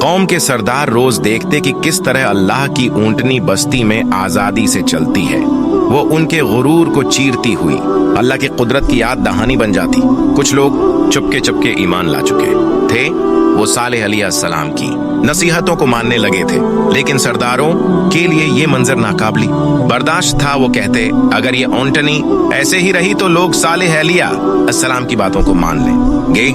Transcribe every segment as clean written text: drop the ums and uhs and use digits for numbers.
कौम के सरदार रोज देखते कि किस तरह अल्लाह की ऊंटनी बस्ती में आजादी से चलती है। वो उनके गुरूर को चीरती हुई अल्लाह की कुदरत की याद दहानी बन जाती। कुछ लोग चुपके चुपके ईमान ला चुके थे। वो सालेह अलैहिस्सलाम की नसीहतों को मानने लगे थे, लेकिन सरदारों के लिए ये मंजर नाकाबिल बर्दाश्त था। वो कहते, अगर ये ऊंटनी ऐसे ही रही तो लोग सालेह अलैहिस्सलाम की बातों को मान लेंगे,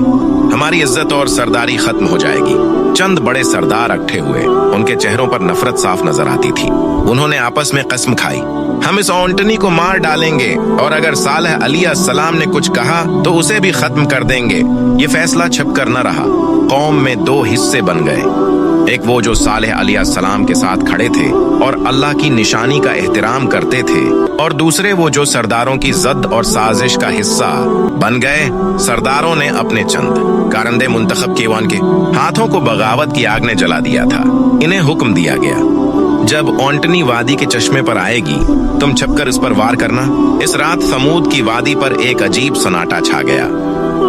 हमारी इज्जत और सरदारी खत्म हो जाएगी। चंद बड़े सरदार इकट्ठे हुए, उनके चेहरों पर नफरत साफ नजर आती थी। उन्होंने आपस में कसम खाई, हम इस ऊंटनी को मार डालेंगे और अगर सालेह अलैहिस्सलाम ने कुछ कहा तो उसे भी खत्म कर देंगे। ये फैसला छिप कर न रहा। कौम में दो हिस्से बन गए, एक वो जो सालेह अलैहिस्सलाम के साथ खड़े थे और अल्लाह की निशानी का एहतराम करते थे, और दूसरे वो जो सरदारों की जद और साजिश का हिस्सा बन गए। सरदारों ने अपने चंद कारंदे मुंतखब कीवान के हाथों को बगावत की आग ने जला दिया था। इन्हें हुक्म दिया गया, जब ऊंटनी वादी के चश्मे पर आएगी तुम छपकर इस पर वार करना। इस रात समूद की वादी पर एक अजीब सन्नाटा छा गया।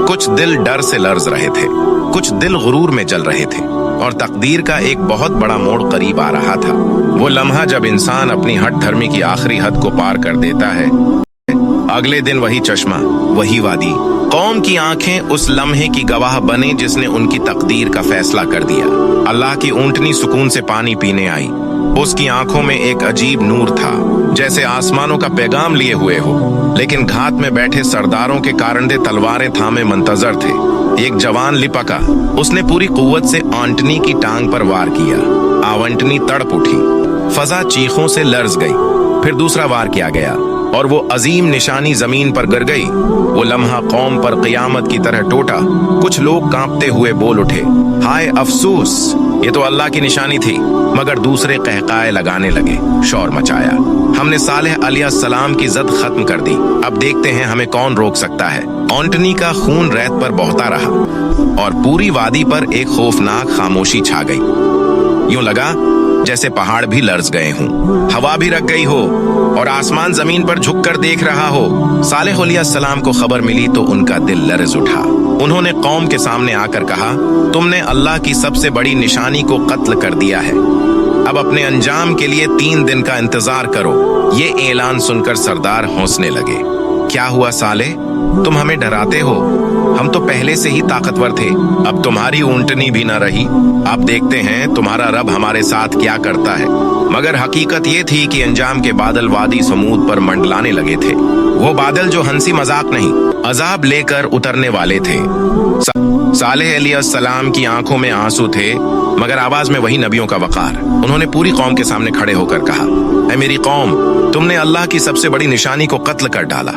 कुछ दिल डर से लर्ज रहे थे, कुछ दिल गुरूर में जल रहे थे, और तकदीर का एक बहुत बड़ा मोड़ करीब आ रहा था। वो लम्हा जब इंसान अपनी हठ धर्मी की आखिरी हद को पार कर देता है। अगले दिन वही चश्मा, वही वादी, कौम की आंखें उस लम्हे की गवाह बने जिसने उनकी तकदीर का फैसला कर दिया। अल्लाह की ऊंटनी सुकून से पानी पीने आई। उसकी आंखों में एक अजीब नूर था, जैसे आसमानों का पैगाम लिए हुए हो, लेकिन घात में बैठे सरदारों के कारंडे तलवारें थामे मंतजर थे। एक जवान लिपका, उसने पूरी कुव्वत से ऊंटनी की टांग पर वार किया। आवंटनी तड़प उठी, फजा चीखों से लर्ज गई। फिर दूसरा वार किया गया और वो अजीम निशानी जमीन पर गिर गई। वो लम्हा कौम पर क़यामत की तरह टूटा। कुछ लोग कांपते हुए बोल उठे, हाय अफसोस, ये तो अल्लाह की निशानी थी। मगर दूसरे कहकाए लगाने लगे, शोर मचाया, हमने सालेह अलैहिस्सलाम की जद खत्म कर दी, अब देखते हैं हमें कौन रोक सकता है। ऊंटनी का खून रेत पर बहता रहा और पूरी वादी पर एक खौफनाक खामोशी छा गई। यूं लगा जैसे पहाड़ भी लर्ज गए हों, हवा भी रख गई हो और आसमान जमीन पर झुककर देख रहा हो। सालेह अलैहिस्सलाम को खबर मिली तो उनका दिल लर्ज उठा। उन्होंने कौम के सामने आकर कहा, तुमने अल्लाह की सबसे बड़ी निशानी को कत्ल कर दिया है। अब अपने अंजाम के लिए 3 दिन का इंतजार करो। ये ऐलान सुनकर सरदार हौसने लगे। क्या हुआ सालेह, तुम हमें डराते हो? हम तो पहले से ही ताकतवर थे, अब तुम्हारी ऊंटनी भी न रही। अब देखते हैं तुम्हारा रब हमारे साथ क्या करता है। मगर हकीकत ये थी कि अंजाम के बादल वादी समूद पर मंडलाने लगे थे। वो बादल जो हंसी मजाक नहीं, अजाब लेकर उतरने वाले थे। सालेह अलैहिस्सलाम की आंखों में आंसू थे, मगर आवाज में वही नबियों का वकार। उन्होंने पूरी कौम के सामने खड़े होकर कहा, ऐ मेरी कौम, तुमने अल्लाह की सबसे बड़ी निशानी को कत्ल कर डाला।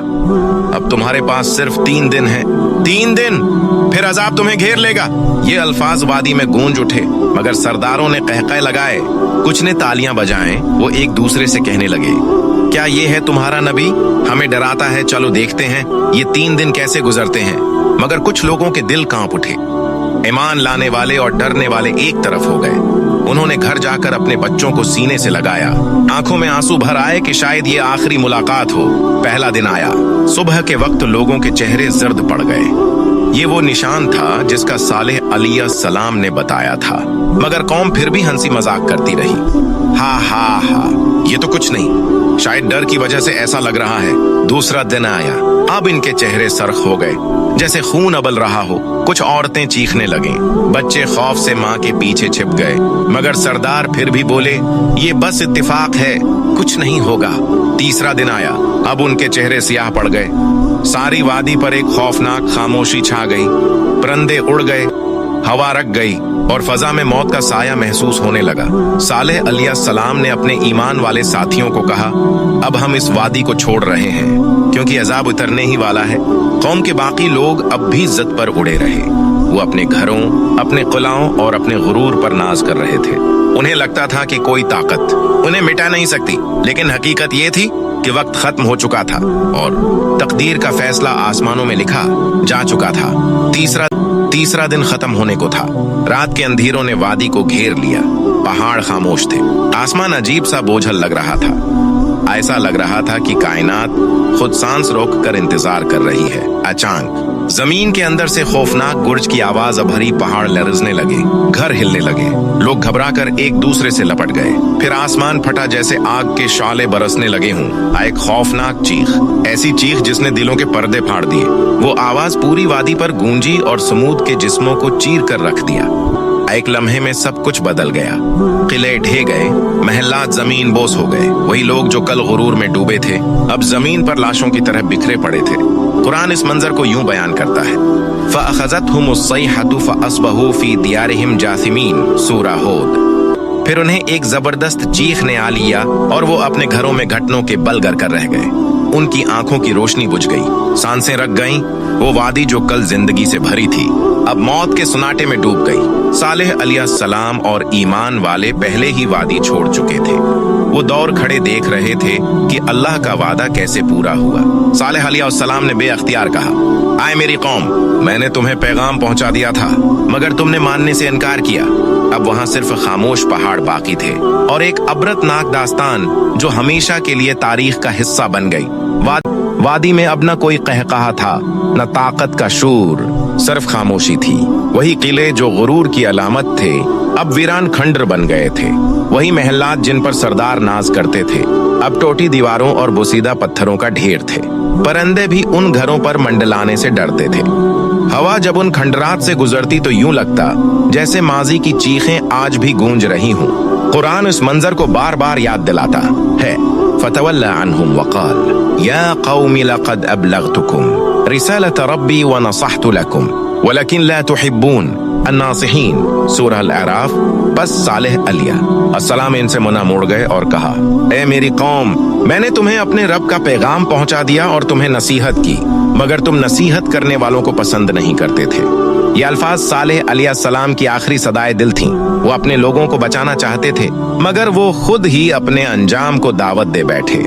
अब तुम्हारे पास सिर्फ 3 दिन है। 3 दिन, फिर अजाब तुम्हें घेर लेगा। ये अल्फाज वादी में गूंज उठे, मगर सरदारों ने कहकहे लगाए, कुछ ने तालियां बजाएं। वो एक दूसरे से कहने लगे, क्या ये है तुम्हारा नबी? हमें डराता है, चलो देखते हैं ये 3 दिन कैसे गुजरते हैं। मगर कुछ लोगों के दिल कांप उठे। ईमान लाने वाले और डरने वाले एक तरफ हो गए। उन्होंने घर जाकर अपने बच्चों को सीने से लगाया। आंखों में आंसू भर आए कि शायद ये आखिरी मुलाकात हो। पहला दिन आया। सुबह के वक्त लोगों के चेहरे जर्द पड़ गए। ये वो निशान था जिसका सालेह अलैहिस्सलाम ने बताया था, मगर कौम फिर भी हंसी मजाक करती रही। हा हा हा, ये तो कुछ नहीं, शायद डर की वजह से ऐसा लग रहा है। दूसरा दिन आया। अब इनके चेहरे सरख हो गए, जैसे खून उबल रहा हो। कुछ औरतें चीखने लगीं, बच्चे खौफ से माँ के पीछे छिप गए। मगर सरदार फिर भी बोले, ये बस इत्तेफाक है, कुछ नहीं होगा। तीसरा दिन आया। अब उनके चेहरे सियाह पड़ गए। सारी वादी पर एक खौफनाक खामोशी छा गई। परिंदे उड़ गए, हवा रख गई और फजा में मौत का साया महसूस होने लगा। सालेह अलैहिस्सलाम ने अपने ईमान वाले साथियों को कहा, अब हम इस वादी को छोड़ रहे हैं, क्योंकि अजाब उतरने ही वाला है। कौम के बाकी लोग अब भी इज्जत पर उड़े रहे। वो अपने घरों, अपने किलाओं और अपने गुरूर पर नाज कर रहे थे। उन्हें लगता था कि कोई ताकत उन्हें मिटा नहीं सकती, लेकिन हकीकत ये थी कि वक्त खत्म हो चुका था और तकदीर का फैसला आसमानों में लिखा जा चुका था। तीसरा दिन खत्म होने को था। रात के अंधेरों ने वादी को घेर लिया। पहाड़ खामोश थे। आसमान अजीब सा बोझल लग रहा था। ऐसा लग रहा था कि कायनात खुद सांस रोक कर इंतजार कर रही है। अचानक जमीन के अंदर से खौफनाक गुर्ज की आवाज भरी पहाड़ लरजने लगे, घर हिलने लगे, लोग घबराकर एक दूसरे से लपट गए। फिर आसमान फटा जैसे आग के शॉले बरसने लगे हों। एक खौफनाक चीख, ऐसी चीख जिसने दिलों के पर्दे फाड़ दिए। वो आवाज पूरी वादी पर गूंजी और समूद के जिस्मों को चीर कर रख दिया। एक लम्हे में सब कुछ बदल गया। किले ढह गए, महल्लात जमीन बोस हो गए। वही लोग जो कल गुरूर में डूबे थे अब जमीन पर लाशों की तरह बिखरे पड़े थे। कुरान इस मंजर को यूं बयान करता है, फ़अख़ज़तहुमुस्सैहतु फ़अस्बहू फ़ी दियारिहिम जासिमीन, सूरा हूद। फिर उन्हें एक जबरदस्त चीख ने आ लिया और वो अपने घरों में घटनों के बल गर कर रह गए। उनकी आंखों की रोशनी बुझ गई, सांसें रख गईं। वो वादी जो कल जिंदगी से भरी थी अब मौत के सुनाटे में डूब गई। सालेह अलैहिस्सलाम और ईमान वाले पहले ही वादी छोड़ चुके थे। वो दौर खड़े देख रहे थे कि अल्लाह का वादा कैसे पूरा हुआ। सालेह अलैहिस्सलाम ने बेअख्तियार कहा, आए मेरी कौम, मैंने तुम्हें पैगाम पहुंचा दिया था मगर तुमने मानने से इनकार किया। अब वहां सिर्फ खामोश पहाड़ बाकी थे और एक अबरतनाक दास्तान जो हमेशा के लिए तारीख का हिस्सा बन गई। वादी में अब न कोई कहकहा था, न ताकत का शूर, सिर्फ खामोशी थी। वही किले जो गुरूर की अलामत थे अब वीरान खंडर बन गए थे। वही महल्लात जिन पर सरदार नाज करते थे अब टोटी दीवारों और बोसीदा पत्थरों का ढेर थे। परिंदे भी उन घरों पर मंडलाने से डरते थे। हवा जब उन खंडरात से गुजरती तो यूं लगता जैसे माजी की चीखें आज भी गूंज रही हों। कुरान इस मंजर को बार बार याद दिलाता है, फतवल्ला अन्हुम वक़ाल या कौमी लक़द अबलग़तुकुम रिसालत रब्बी व नसहतु लकुम वलकिन ला तुहिब्बून अन्नासिहीन, सूरह अल-अराफ। बस सालेह अलैहिस्सलाम इनसे मुना मोड़ गए और कहा, ए मेरी कौम, मैंने तुम्हें अपने रब का पैगाम पहुंचा दिया और तुम्हें नसीहत की, मगर तुम नसीहत करने वालों को पसंद नहीं करते थे। ये अल्फाज सालेह अलैहिस्सलाम की आखिरी सदाए दिल थीं। वो अपने लोगों को बचाना चाहते थे मगर वो खुद ही अपने अंजाम को दावत दे बैठे।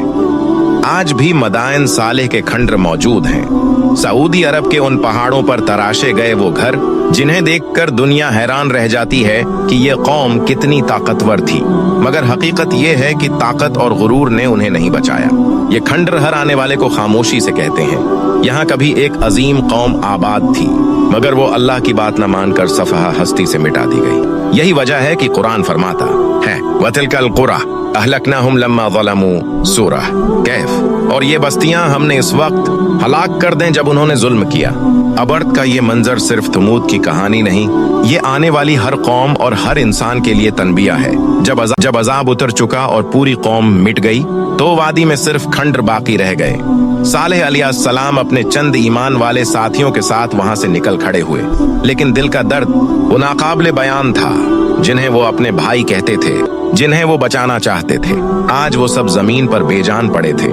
आज भी मदाइन सालेह के खंडर मौजूद हैं। सऊदी अरब के उन पहाड़ों पर तराशे गए वो घर जिन्हें देखकर दुनिया हैरान रह जाती है कि ये कौम कितनी ताकतवर थी, मगर हकीकत ये है कि ताकत और गुरूर ने उन्हें नहीं बचाया। ये खंडर हर आने वाले को खामोशी से कहते हैं। यहाँ कभी एक अजीम कौम आबाद थी मगर वो अल्लाह की बात न मानकर सफहा हस्ती से मिटा दी गई। यही वजह है कि कुरान फरमाता है, वतिलकल कुरा अहलकनाहुम लम्मा ज़लमू, सूरह कैफ। और ये बस्तियां हमने इस वक्त हलाक कर दें जब उन्होंने जुल्म किया। अब अर्थ का ये मंजर सिर्फ तमूद की कहानी नहीं, ये आने वाली हर कौम और हर इंसान के लिए तनबिया है। जब अजाब उतर चुका और पूरी कौम मिट गई तो वादी में सिर्फ खंडर बाकी रह गए। सालेह अलैहिस्सलाम अपने चंद ईमान वाले साथियों के साथ वहां से निकल खड़े हुए, लेकिन दिल का दर्द वो नाकाबिले बयान था। जिन्हें वो अपने भाई कहते थे, जिन्हें वो बचाना चाहते थे, आज वो सब जमीन पर बेजान पड़े थे।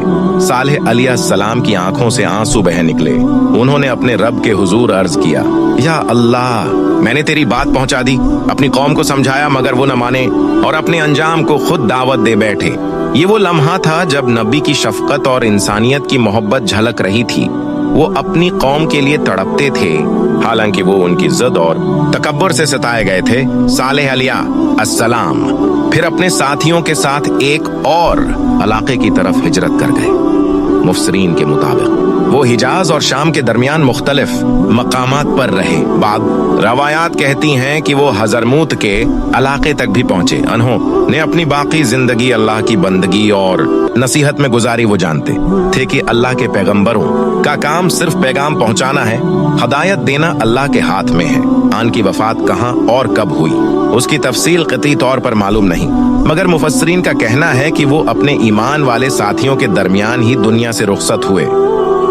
सालेह अलैहिस्सलाम की आंखों से आंसू बह निकले। उन्होंने अपने रब के हुजूर अर्ज किया, या अल्लाह, मैंने तेरी बात पहुंचा दी, अपनी कौम को समझाया मगर वो न माने और अपने अंजाम को खुद दावत दे बैठे। ये वो लम्हा था जब नबी की शफकत और इंसानियत की मोहब्बत झलक रही थी। वो अपनी कौम के लिए तड़पते थे, हालांकि वो उनकी जिद और तकब्बुर से सताए गए थे। सालेह अलैहिस्सलाम फिर अपने साथियों के साथ एक और इलाके की तरफ हिजरत कर गए। मुफस्सिरीन के मुताबिक वो हिजाज और शाम के दरमियान मुख्तलिफ मकामात पर रहे। बाद रवायात कहती हैं कि वो हजरमूत के इलाके तक भी पहुंचे। उन्होंने अपनी बाकी जिंदगी अल्लाह की बंदगी और नसीहत में गुजारी। वो जानते थे कि अल्लाह के पैगंबरों का काम सिर्फ पैगाम पहुंचाना है, हदायत देना अल्लाह के हाथ में है। आन की वफात कहाँ और कब हुई उसकी तफसील क़ती तौर पर मालूम नहीं, मगर मुफस्सिरीन का कहना है कि वो अपने ईमान वाले साथियों के दरमियान ही दुनिया से रुखसत हुए।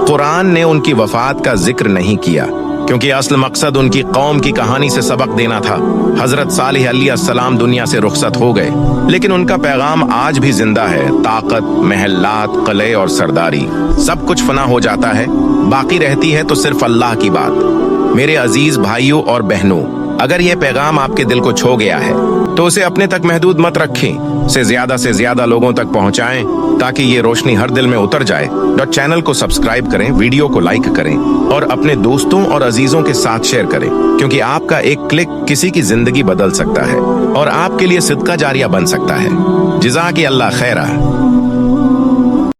कुरान ने उनकी वफात का जिक्र नहीं किया क्योंकि असल मकसद उनकी कौम की कहानी से सबक देना था। हजरत सालेह अलैहिस्सलाम दुनिया से रुखसत हो गए, लेकिन उनका पैगाम आज भी जिंदा है। ताकत, महल्लात, किले और सरदारी सब कुछ फना हो जाता है, बाकी रहती है तो सिर्फ अल्लाह की बात। मेरे अजीज भाइयों और बहनों, अगर यह पैगाम आपके दिल को छू गया है तो उसे अपने तक महदूद मत रखें, से ज्यादा लोगों तक पहुंचाएं ताकि ये रोशनी हर दिल में उतर जाए। चैनल को सब्सक्राइब करें, वीडियो को लाइक करें और अपने दोस्तों और अजीजों के साथ शेयर करें, क्योंकि आपका एक क्लिक किसी की जिंदगी बदल सकता है और आपके लिए सिदका जारिया बन सकता है। जिज़ाकी अल्लाह खैरा।